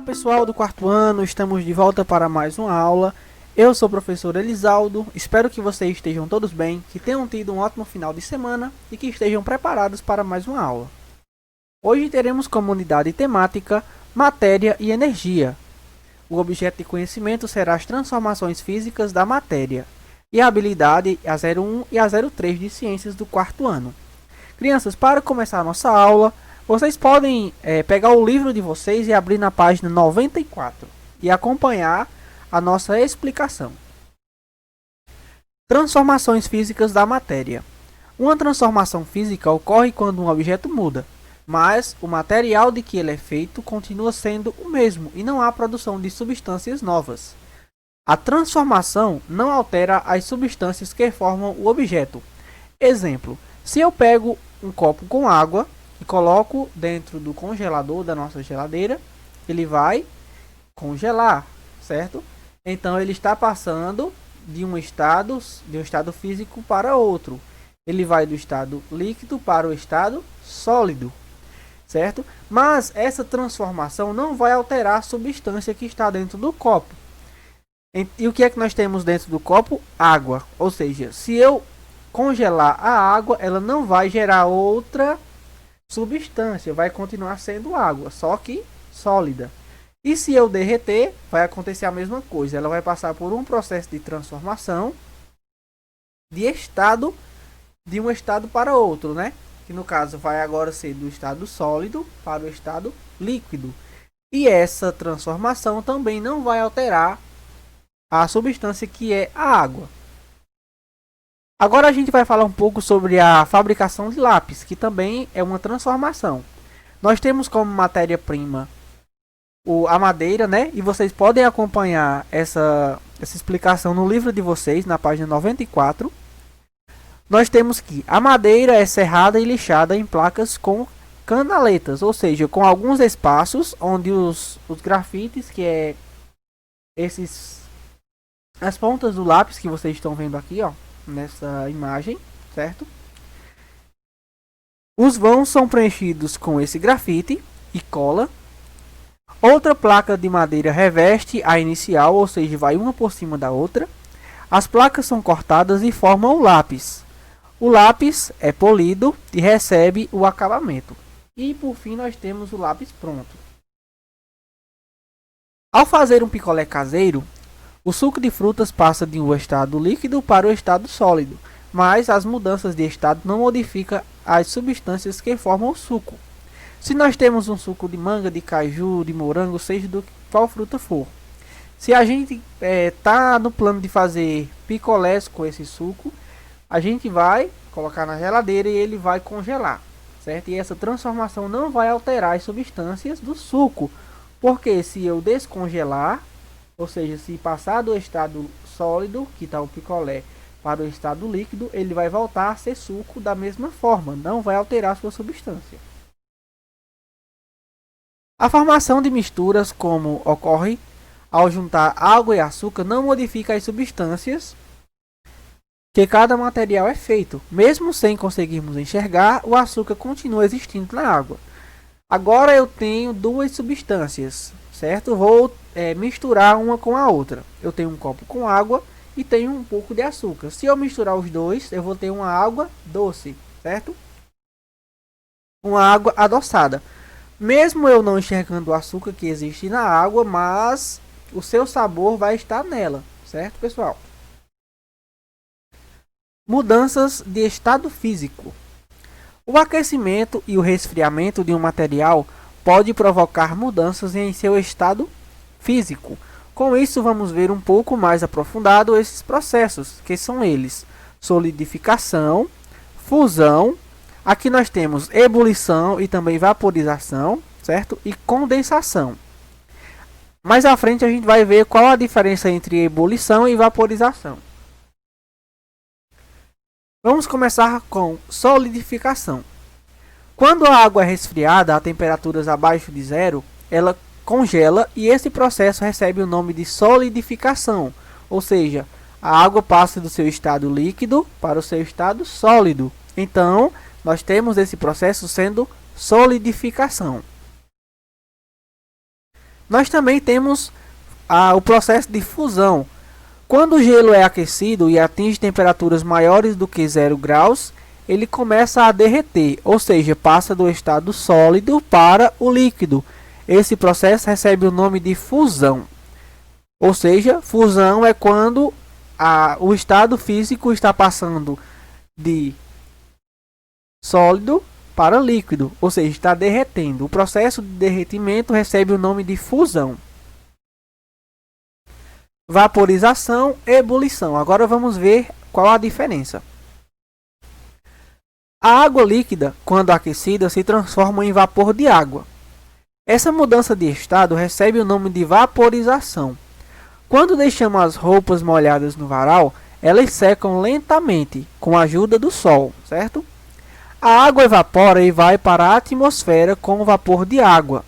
Pessoal do quarto ano, estamos de volta para mais uma aula. Eu sou o professor Elisaldo, espero que vocês estejam todos bem, que tenham tido um ótimo final de semana e que estejam preparados para mais uma aula. Hoje teremos como unidade temática matéria e energia. O objeto de conhecimento será as transformações físicas da matéria e a habilidade a 01 e a 03 de ciências do quarto ano. Crianças, para começar a nossa aula, vocês podem pegar o livro de vocês e abrir na página 94 e acompanhar a nossa explicação. Transformações físicas da matéria. Uma transformação física ocorre quando um objeto muda, mas o material de que ele é feito continua sendo o mesmo e não há produção de substâncias novas. A transformação não altera as substâncias que formam o objeto. Exemplo, se eu pego um copo com água e coloco dentro do congelador da nossa geladeira, ele vai congelar, certo? Então ele está passando de um estado físico para outro. Ele vai do estado líquido para o estado sólido, certo? Mas essa transformação não vai alterar a substância que está dentro do copo. E o que é que nós temos dentro do copo? Água. Ou seja, se eu congelar a água, ela não vai gerar outra substância, vai continuar sendo água, só que sólida. E se eu derreter, vai acontecer a mesma coisa. Ela vai passar por um processo de transformação de um estado para outro, né? Que no caso vai agora ser do estado sólido para o estado líquido. E essa transformação também não vai alterar a substância que é a água. Agora a gente vai falar um pouco sobre a fabricação de lápis, que também é uma transformação. Nós temos como matéria-prima a madeira, né? E vocês podem acompanhar essa explicação no livro de vocês, na página 94. Nós temos que a madeira é serrada e lixada em placas com canaletas, ou seja, com alguns espaços onde os grafites, que é as pontas do lápis que vocês estão vendo aqui, ó, nessa imagem, certo? Os vãos são preenchidos com esse grafite e cola. Outra placa de madeira reveste a inicial, ou seja, vai uma por cima da outra. As placas são cortadas e formam o lápis. O lápis é polido e recebe o acabamento. E por fim nós temos o lápis pronto. Ao fazer um picolé caseiro, o suco de frutas passa de um estado líquido para o estado sólido, mas as mudanças de estado não modificam as substâncias que formam o suco. Se nós temos um suco de manga, de caju, de morango, seja do qual fruta for, se a gente está no plano de fazer picolés com esse suco, a gente vai colocar na geladeira e ele vai congelar, certo? E essa transformação não vai alterar as substâncias do suco, porque se eu descongelar, ou seja, se passar do estado sólido, que está o picolé, para o estado líquido, ele vai voltar a ser suco da mesma forma, não vai alterar sua substância. A formação de misturas, como ocorre ao juntar água e açúcar, não modifica as substâncias que cada material é feito. Mesmo sem conseguirmos enxergar, o açúcar continua existindo na água. Agora eu tenho duas substâncias, certo? Vou misturar uma com a outra. Eu tenho um copo com água e tenho um pouco de açúcar. Se eu misturar os dois, eu vou ter uma água doce, certo? Uma água adoçada. Mesmo eu não enxergando o açúcar que existe na água, mas o seu sabor vai estar nela, certo, pessoal? Mudanças de estado físico. O aquecimento e o resfriamento de um material pode provocar mudanças em seu estado físico. Com isso, vamos ver um pouco mais aprofundado esses processos, que são eles: solidificação, fusão, aqui nós temos ebulição e também vaporização, certo? E condensação. Mais à frente a gente vai ver qual a diferença entre ebulição e vaporização. Vamos começar com solidificação. Quando a água é resfriada a temperaturas abaixo de zero, ela congela e esse processo recebe o nome de solidificação, ou seja, a água passa do seu estado líquido para o seu estado sólido. Então, nós temos esse processo sendo solidificação. Nós também temos o processo de fusão. Quando o gelo é aquecido e atinge temperaturas maiores do que 0 graus, ele começa a derreter, ou seja, passa do estado sólido para o líquido. Esse processo recebe o nome de fusão. Ou seja, fusão é quando o estado físico está passando de sólido para líquido, ou seja, está derretendo. O processo de derretimento recebe o nome de fusão. Vaporização e ebulição. Agora vamos ver qual a diferença. A água líquida, quando aquecida, se transforma em vapor de água. Essa mudança de estado recebe o nome de vaporização. Quando deixamos as roupas molhadas no varal, elas secam lentamente com a ajuda do sol, certo? A água evapora e vai para a atmosfera como vapor de água.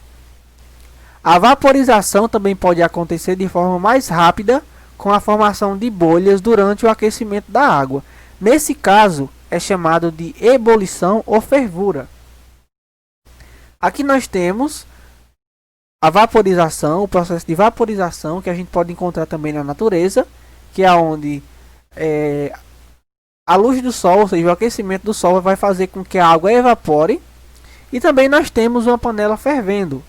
A vaporização também pode acontecer de forma mais rápida, com a formação de bolhas durante o aquecimento da água. Nesse caso, é chamado de ebulição ou fervura. Aqui nós temos a vaporização, o processo de vaporização, que a gente pode encontrar também na natureza, que é onde a luz do sol, ou seja, o aquecimento do sol vai fazer com que a água evapore. E também nós temos uma panela fervendo.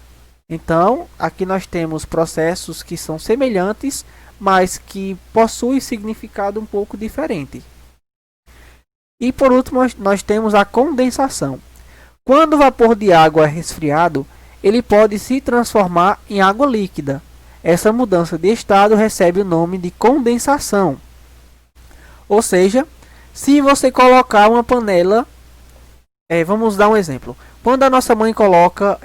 Então, aqui nós temos processos que são semelhantes, mas que possuem significado um pouco diferente. E por último, nós temos a condensação. Quando o vapor de água é resfriado, ele pode se transformar em água líquida. Essa mudança de estado recebe o nome de condensação. Ou seja, se você colocar uma panela, vamos dar um exemplo. Quando a nossa mãe coloca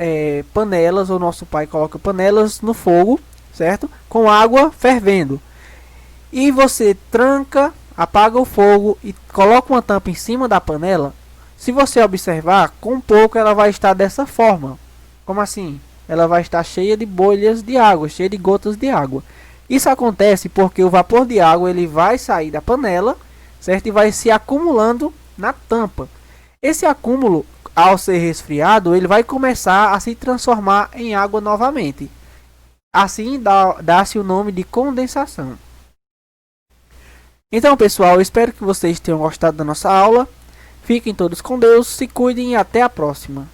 panelas, ou nosso pai coloca panelas no fogo, certo? Com água fervendo. E você tranca, apaga o fogo e coloca uma tampa em cima da panela. Se você observar, com pouco ela vai estar dessa forma. Como assim? Ela vai estar cheia de bolhas de água, cheia de gotas de água. Isso acontece porque o vapor de água ele vai sair da panela, certo? E vai se acumulando na tampa. Esse acúmulo, ao ser resfriado, ele vai começar a se transformar em água novamente. Assim dá-se o nome de condensação. Então, pessoal, eu espero que vocês tenham gostado da nossa aula. Fiquem todos com Deus, se cuidem e até a próxima.